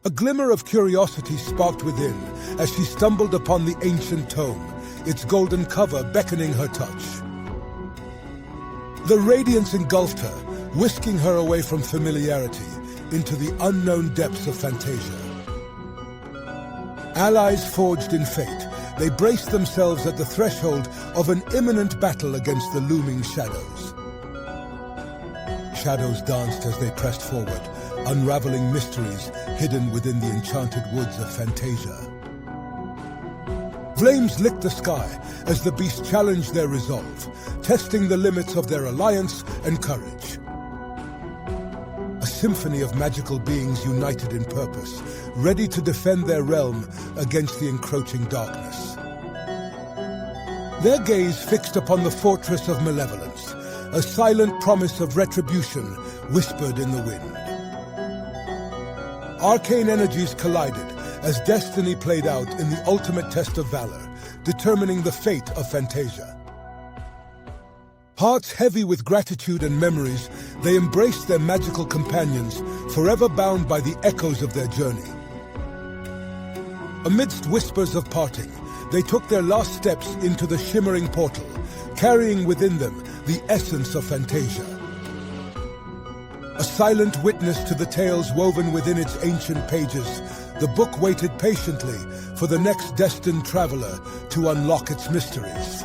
A glimmer of curiosity sparked within as she stumbled upon the ancient tome, its golden cover beckoning her touch. The radiance engulfed her, whisking her away from familiarity into the unknown depths of Fantasia. Allies forged in fate, they braced themselves at the threshold of an imminent battle against the looming shadows. Shadows danced as they pressed forward, unraveling mysteries hidden within the enchanted woods of Fantasia. Flames licked the sky as the beasts challenged their resolve, testing the limits of their alliance and courage. A symphony of magical beings united in purpose, ready to defend their realm against the encroaching darkness. Their gaze fixed upon the fortress of malevolence, a silent promise of retribution whispered in the wind. Arcane energies collided as destiny played out in the ultimate test of valor, determining the fate of Fantasia. Hearts heavy with gratitude and memories, they embraced their magical companions, forever bound by the echoes of their journey. Amidst whispers of parting, they took their last steps into the shimmering portal, carrying within them the essence of Fantasia. A silent witness to the tales woven within its ancient pages, the book waited patiently for the next destined traveler to unlock its mysteries.